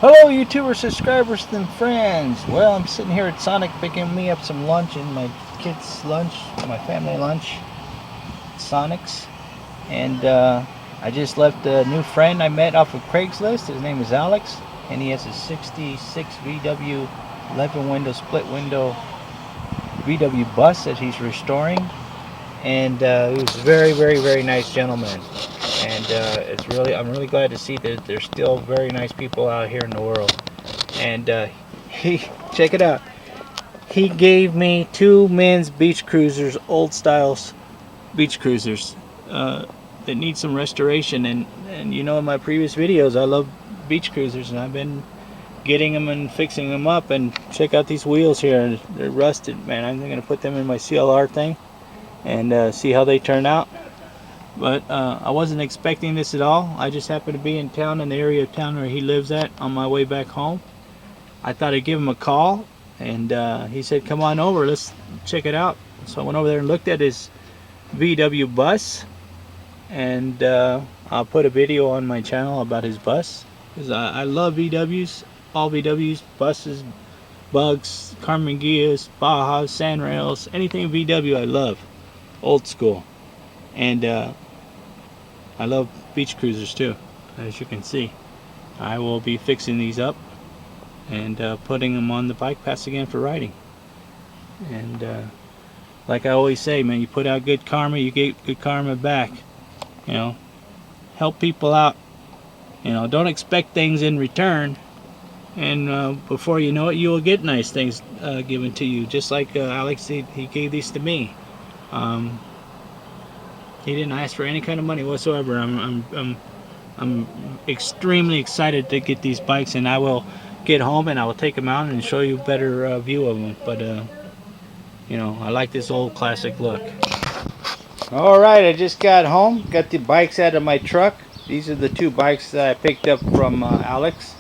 Hello YouTuber subscribers and friends. Well, I'm sitting here at Sonic picking me up some lunch and my kids' lunch, my family lunch, Sonic's. And I just left a new friend I met off of Craigslist. His name is Alex, and he has a 66 VW 11 window split window VW bus that he's restoring. And he was a very nice gentleman. And I'm really glad to see that there's still very nice people out here in the world. And he check it out. He gave me two men's beach cruisers, old styles beach cruisers that need some restoration. And you know, in my previous videos, I love beach cruisers, and I've been getting them and fixing them up. And check out these wheels here; they're rusted, man. I'm gonna put them in my CLR thing and see how they turn out. But I wasn't expecting this at all. I just happened to be in town, in the area of town where he lives at, on my way back home. I thought I'd give him a call, and he said, come on over, let's check it out. So I went over there and looked at his VW bus, and I'll put a video on my channel about his bus, because I love VWs, all VWs, buses, Bugs, Carmen Gias, Bajas, Sanrails, anything VW I love, old school. And I love beach cruisers too, as you can see. I will be fixing these up and putting them on the bike paths again for riding. And like I always say, man, you put out good karma, you get good karma back. You know, help people out. You know, don't expect things in return, and before you know it, you will get nice things given to you. Just like Alex, he gave these to me. He didn't ask for any kind of money whatsoever. I'm extremely excited to get these bikes, and I will get home and I will take them out and show you a better view of them. But you know, I like this old classic look. All right, I just got home, got the bikes out of my truck. These are the two bikes that I picked up from Alex.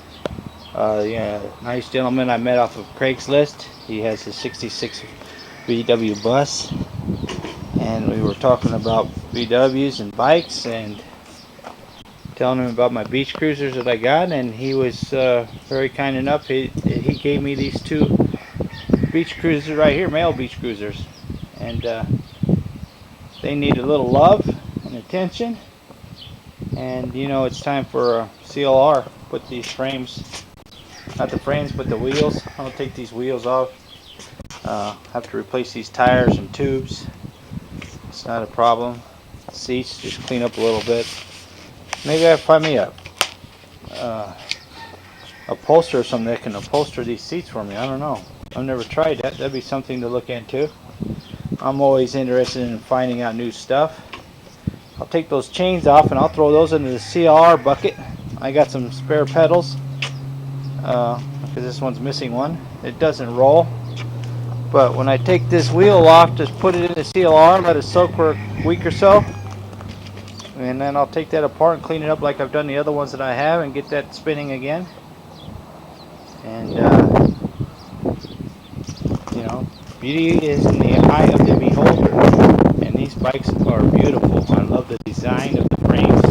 Yeah, nice gentleman I met off of Craigslist. He has a 66 VW bus. And we were talking about VWs and bikes, and telling him about my beach cruisers that I got, and he was very kind enough. He gave me these two beach cruisers right here, male beach cruisers, and they need a little love and attention. And you know, it's time for a CLR. Put these frames, not the frames, but the wheels. I'll take these wheels off. Have to replace these tires and tubes. It's not a problem. Seats, just clean up a little bit. Maybe I find me a upholsterer or something that can upholster these seats for me. I don't know. I've never tried that. That'd be something to look into. I'm always interested in finding out new stuff. I'll take those chains off and I'll throw those into the CLR bucket. I got some spare pedals because this one's missing one. It doesn't roll. But when I take this wheel off, just put it in the CLR, let it soak for a week or so, and then I'll take that apart and clean it up like I've done the other ones that I have, and get that spinning again. And you know, beauty is in the eye of the beholder, and these bikes are beautiful. I love the design of the frames.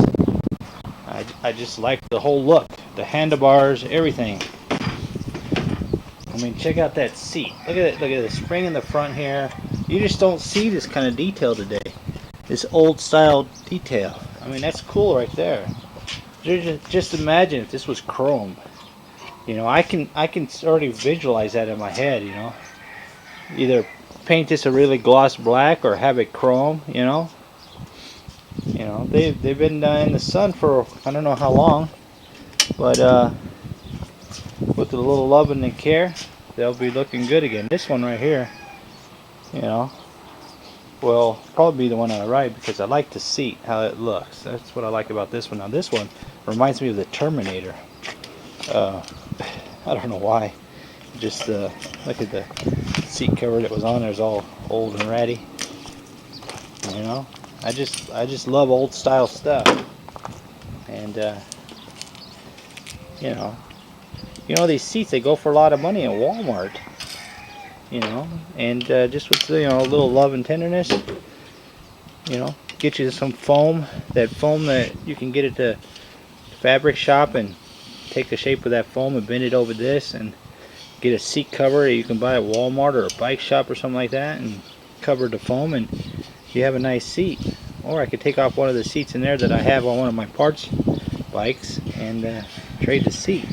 I just like the whole look, the handlebars, everything. I mean, check out that seat. Look at it. Look at the spring in the front here. You just don't see this kind of detail today. This old style detail. I mean, that's cool right there. Just imagine if this was chrome. You know, I can already visualize that in my head. You know, either paint this a really gloss black or have it chrome. You know, they've been in the sun for I don't know how long, but with a little love and care, they'll be looking good again. This one right here, you know, will probably be the one I ride because I like the seat, how it looks. That's what I like about this one. Now this one reminds me of the Terminator. I don't know why. Just look at the seat cover that was on there. It's all old and ratty. You know, I just love old style stuff. And you know, these seats, they go for a lot of money at Walmart, you know, and just with, you know, a little love and tenderness, you know, get you some foam, that you can get at the fabric shop, and take the shape of that foam and bend it over this and get a seat cover you can buy at Walmart or a bike shop or something like that, and cover the foam, and you have a nice seat. Or I could take off one of the seats in there that I have on one of my parts bikes and trade the seat.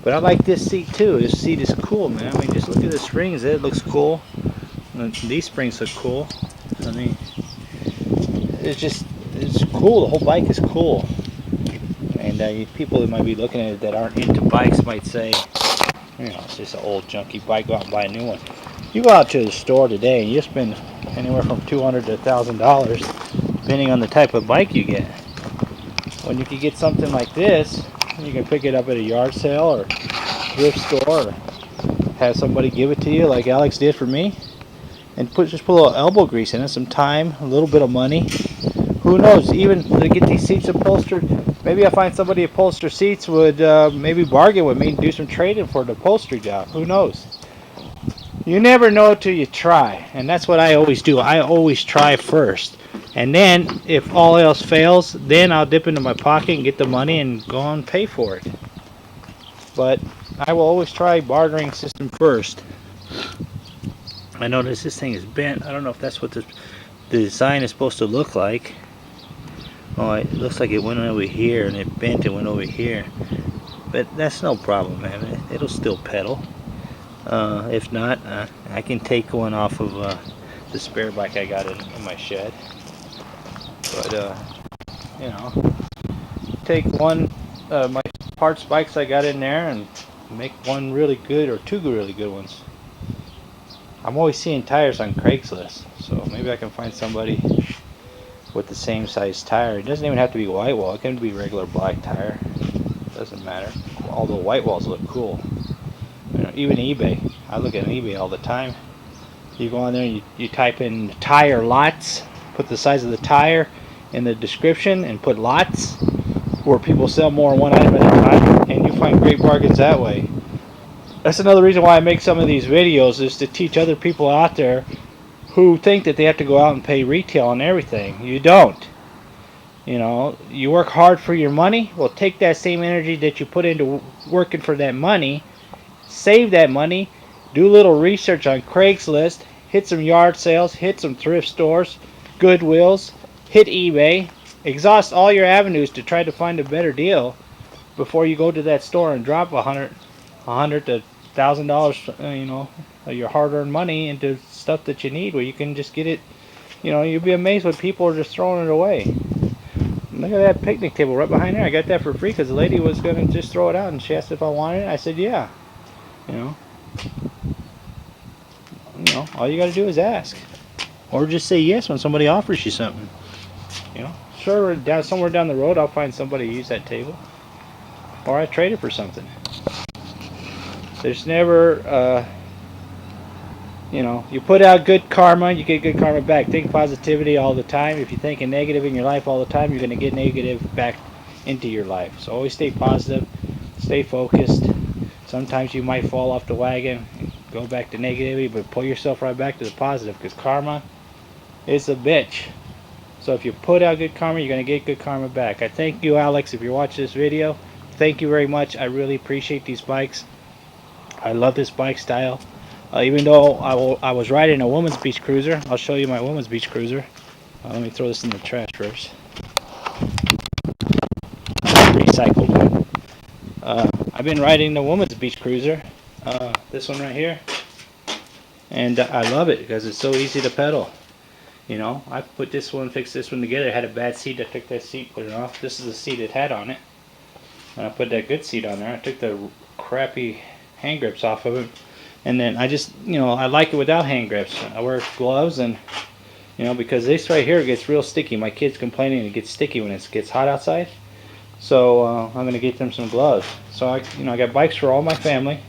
But I like this seat too. This seat is cool, man. I mean, just look at the springs. It looks cool. And these springs look cool. I mean, it's cool. The whole bike is cool. And people that might be looking at it that aren't into bikes might say, you know, it's just an old junky bike. Go out and buy a new one. You go out to the store today and you spend anywhere from $200 to $1,000, depending on the type of bike you get. When you can get something like this, you can pick it up at a yard sale or thrift store, or have somebody give it to you like Alex did for me, and just put a little elbow grease in it, some time, a little bit of money. Who knows, even to get these seats upholstered, maybe I find somebody upholster seats would maybe bargain with me and do some trading for the upholstery job. Who knows? You never know till you try, and that's what I always do. I always try first, and then if all else fails, then I'll dip into my pocket and get the money and go and pay for it. But I will always try bartering system first. I notice this thing is bent. I don't know if that's what the design is supposed to look like. Oh, it looks like it went over here and it bent and went over here. But that's no problem, man. It'll still pedal. If not, I can take one off of the spare bike I got in my shed. But, you know, take one my parts bikes I got in there and make one really good or two really good ones. I'm always seeing tires on Craigslist, so maybe I can find somebody with the same size tire. It doesn't even have to be white wall. It can be regular black tire. Doesn't matter. Although white walls look cool. You know, even eBay. I look at eBay all the time. You go on there and you type in tire lots, put the size of the tire in the description, and put lots, where people sell more than one item at a time, and you find great bargains that way. That's another reason why I make some of these videos, is to teach other people out there who think that they have to go out and pay retail on everything. You don't. You know, you work hard for your money. Well, take that same energy that you put into working for that money, save that money, do a little research on Craigslist, hit some yard sales, hit some thrift stores, Goodwills, hit eBay, exhaust all your avenues to try to find a better deal before you go to that store and drop $100 to $1,000, you know, your hard-earned money into stuff that you need, where you can just get it. You know, you'll be amazed when people are just throwing it away. Look at that picnic table right behind there. I got that for free because the lady was going to just throw it out, and she asked if I wanted it. I said yeah. You know, all you got to do is ask, or just say yes when somebody offers you something. You know, sure, somewhere down the road I'll find somebody to use that table, or I trade it for something. There's never, you know, you put out good karma, you get good karma back. Think positivity all the time. If you're thinking negative in your life all the time, you're going to get negative back into your life. So always stay positive, stay focused. Sometimes you might fall off the wagon and go back to negativity, but pull yourself right back to the positive, because karma is a bitch. So if you put out good karma, you're going to get good karma back. I thank you, Alex, if you're watching this video. Thank you very much. I really appreciate these bikes. I love this bike style. Even though I was riding a woman's beach cruiser. I'll show you my woman's beach cruiser. Let me throw this in the trash first. Recycled one. I've been riding the woman's beach cruiser. This one right here. And I love it because it's so easy to pedal. You know, I put this one, fixed this one together. It had a bad seat. I took that seat, put it off. This is the seat it had on it. And I put that good seat on there. I took the crappy hand grips off of it. And then I just, you know, I like it without hand grips. I wear gloves, and, you know, because this right here gets real sticky. My kid's complaining it gets sticky when it gets hot outside. So I'm going to get them some gloves. So I got bikes for all my family.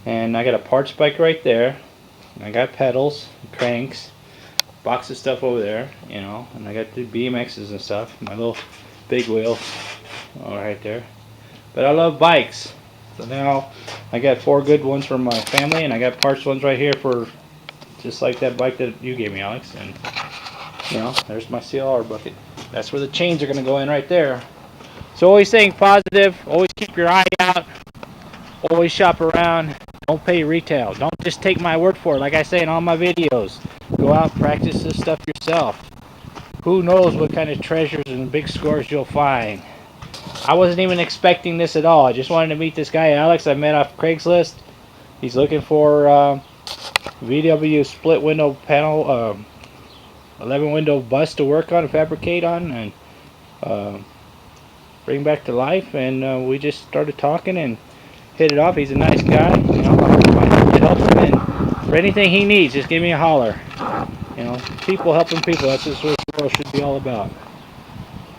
And I got a parts bike right there. I got pedals, cranks, box of stuff over there, you know, and I got the BMXs and stuff, my little big wheels all right there. But I love bikes. So now I got 4 good ones for my family, and I got parts ones right here for just like that bike that you gave me, Alex. And, you know, there's my CLR bucket. That's where the chains are going to go in right there. So always staying positive, always keep your eye out, always shop around, don't pay retail. Don't just take my word for it. Like I say in all my videos, go out, practice this stuff yourself. Who knows what kind of treasures and big scores you'll find. I wasn't even expecting this at all. I just wanted to meet this guy, Alex, I met off Craigslist. He's looking for VW split window panel, 11 window bus to work on, fabricate on, and bring back to life. And we just started talking and hit it off. He's a nice guy. You know, I to help him, and for anything he needs, just give me a holler. You know, people helping people. That's what the world should be all about.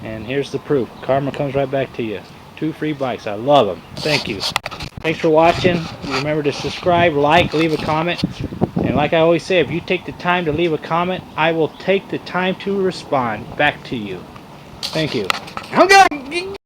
And here's the proof. Karma comes right back to you. 2 free bikes. I love them. Thank you. Thanks for watching. Remember to subscribe, like, leave a comment. And like I always say, if you take the time to leave a comment, I will take the time to respond back to you. Thank you. I'm going.